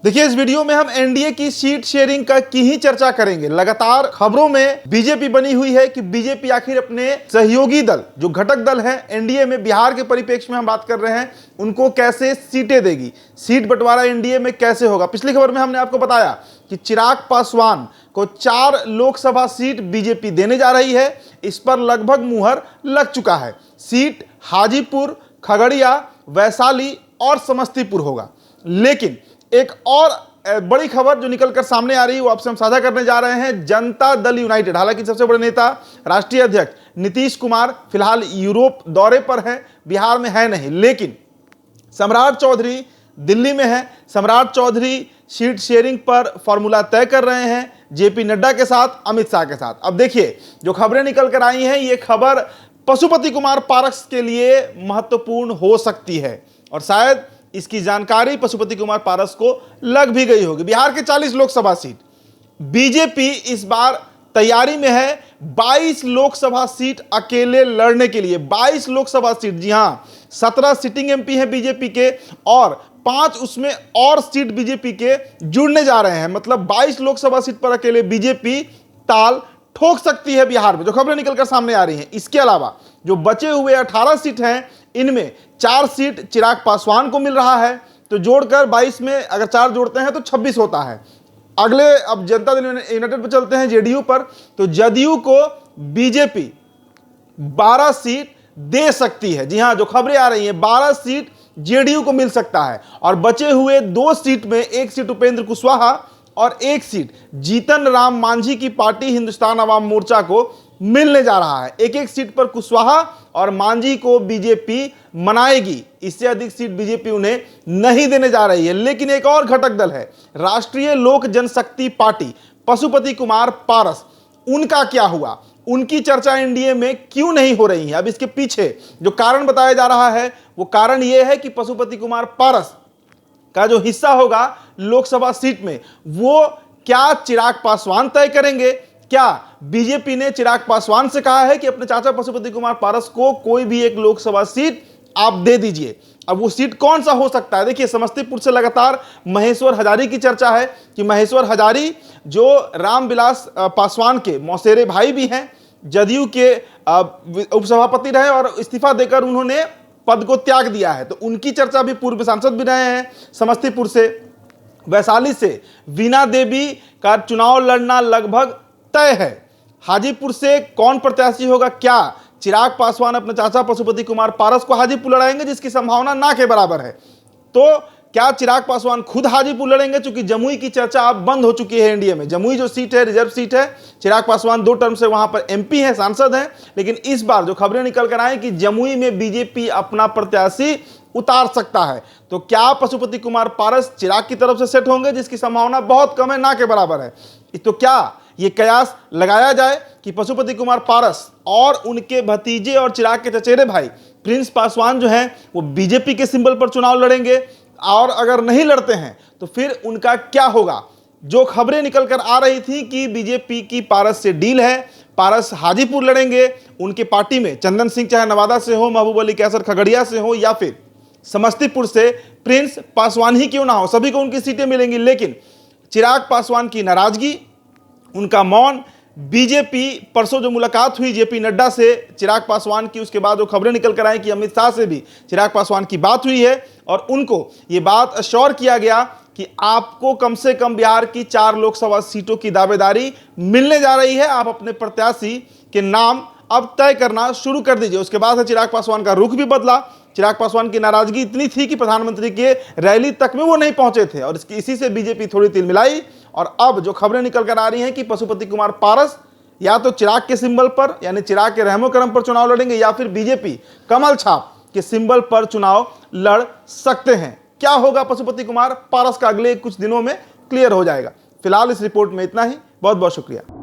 देखिए, इस वीडियो में हम एनडीए की सीट शेयरिंग की ही चर्चा करेंगे। लगातार खबरों में बीजेपी बनी हुई है कि बीजेपी आखिर अपने सहयोगी दल, जो घटक दल है एनडीए में, बिहार के परिप्रेक्ष्य में हम बात कर रहे हैं, उनको कैसे सीटें देगी, सीट बंटवारा एनडीए में कैसे होगा। पिछली खबर में हमने आपको बताया कि चिराग पासवान को 4 लोकसभा सीट बीजेपी देने जा रही है। इस पर लगभग मुहर लग चुका है। सीट हाजीपुर, खगड़िया, वैशाली और समस्तीपुर होगा। लेकिन एक और बड़ी खबर जो निकलकर सामने आ रही है वो आपसे हम साझा करने जा रहे हैं। जनता दल यूनाइटेड, हालांकि सबसे बड़े नेता राष्ट्रीय अध्यक्ष नीतीश कुमार फिलहाल यूरोप दौरे पर हैं, बिहार में है नहीं, लेकिन सम्राट चौधरी दिल्ली में है। सम्राट चौधरी सीट शेयरिंग पर फॉर्मूला तय कर रहे हैं जेपी नड्डा के साथ, अमित शाह के साथ। अब देखिए, जो खबरें निकल कर आई हैं, ये खबर पशुपति कुमार पारस के लिए महत्वपूर्ण हो सकती है और शायद इसकी जानकारी पशुपति कुमार पारस को लग भी गई होगी। बिहार के 40 लोकसभा सीट बीजेपी इस बार तैयारी में है। 22 लोकसभा सीट अकेले लड़ने के लिए, 22 लोकसभा सीट, जी हां, 17 सिटिंग एमपी हैं बीजेपी के और 5 उसमें और सीट बीजेपी के जुड़ने जा रहे हैं। मतलब 22 लोकसभा सीट पर अकेले बीजेपी ताल ठोक सकती है बिहार में, जो खबरें निकलकर सामने आ रही हैं। इसके अलावा जो बचे हुए 18 सीट हैं, इनमें 4 सीट चिराग पासवान को मिल रहा है, तो जोड़कर 22 में अगर 4 जोड़ते हैं तो 26 होता है। अगले अब जनता दल यूनाइटेड पर चलते हैं, जेडीयू पर। तो जदयू को बीजेपी 12 सीट दे सकती है। जी हां, जो खबरें आ रही हैं, 12 सीट जेडीयू को मिल सकता है और बचे हुए 2 सीट में 1 सीट उपेंद्र कुशवाहा और 1 सीट जीतन राम मांझी की पार्टी हिंदुस्तान अवाम मोर्चा को मिलने जा रहा है। 1-1 सीट पर कुशवाहा और मांझी को बीजेपी मनाएगी। इससे अधिक सीट बीजेपी उन्हें नहीं देने जा रही है। लेकिन एक और घटक दल है, राष्ट्रीय लोक जनशक्ति पार्टी, पशुपति कुमार पारस। उनका क्या हुआ? उनकी चर्चा एनडीए में क्यों नहीं हो रही है? अब इसके पीछे जो कारण बताया जा रहा है, वो कारण यह है कि पशुपति कुमार पारस का जो हिस्सा होगा लोकसभा सीट में, वो क्या चिराग पासवान तय करेंगे? क्या बीजेपी ने चिराग पासवान से कहा है कि अपने चाचा पशुपति कुमार पारस को कोई भी एक लोकसभा सीट आप दे दीजिए? अब वो सीट कौन सा हो सकता है? देखिए, समस्तीपुर से लगातार महेश्वर हजारी की चर्चा है कि महेश्वर हजारी जो रामविलास पासवान के मौसेरे भाई भी हैं, जदयू के उपसभापति रहे और इस्तीफा देकर उन्होंने पद को त्याग दिया है, तो उनकी चर्चा भी, पूर्व सांसद भी रहे हैं समस्तीपुर से। वैशाली से वीणा देवी का चुनाव लड़ना लगभग तय है। हाजीपुर से कौन प्रत्याशी होगा? क्या चिराग पासवान अपने चाचा पशुपति कुमार पारस को हाजीपुर लड़ाएंगे, जिसकी संभावना ना के बराबर है? तो क्या चिराग पासवान खुद हाजीपुर लड़ेंगे? चूंकि जमुई की चर्चा अब बंद हो चुकी है एनडीए में। जमुई जो सीट है, रिजर्व सीट है, चिराग पासवान 2 टर्म से वहां पर एमपी है, सांसद हैं। लेकिन इस बार जो खबरें निकल कर आए कि जमुई में बीजेपी अपना प्रत्याशी उतार सकता है, तो क्या पशुपति कुमार पारस चिराग की तरफ से सेट होंगे, जिसकी संभावना बहुत कम है, ना के बराबर है? तो क्या ये कयास लगाया जाए कि पशुपति कुमार पारस और उनके भतीजे और चिराग के चचेरे भाई प्रिंस पासवान जो हैं वो बीजेपी के सिंबल पर चुनाव लड़ेंगे? और अगर नहीं लड़ते हैं तो फिर उनका क्या होगा? जो खबरें निकल कर आ रही थी कि बीजेपी की पारस से डील है, पारस हाजीपुर लड़ेंगे, उनके पार्टी में चंदन सिंह चाहे नवादा से हो, महबूब अली कैसर खगड़िया से हो, या फिर समस्तीपुर से प्रिंस पासवान ही क्यों ना हो, सभी को उनकी सीटें मिलेंगी। लेकिन चिराग पासवान की नाराजगी, उनका मौन, बीजेपी परसों जो मुलाकात हुई जेपी नड्डा से चिराग पासवान की, उसके बाद जो खबरें निकल कर आई कि अमित शाह से भी चिराग पासवान की बात हुई है और उनको ये बात अश्योर किया गया कि आपको कम से कम बिहार की 4 लोकसभा सीटों की दावेदारी मिलने जा रही है। आप अपने प्रत्याशी के नाम अब तय करना शुरू कर दीजिए। उसके बाद चिराग पासवान का रुख भी बदला। चिराग पासवान की नाराजगी इतनी थी कि प्रधानमंत्री के रैली तक में वो नहीं पहुंचे थे और इसी से बीजेपी थोड़ी तिल मिलाई। और अब जो खबरें निकल कर आ रही हैं कि पशुपति कुमार पारस या तो चिराग के सिंबल पर, यानी चिराग के रहमो करम पर चुनाव लड़ेंगे, या फिर बीजेपी कमल छाप के सिंबल पर चुनाव लड़ सकते हैं। क्या होगा पशुपति कुमार पारस का, अगले कुछ दिनों में क्लियर हो जाएगा। फिलहाल इस रिपोर्ट में इतना ही। बहुत बहुत शुक्रिया।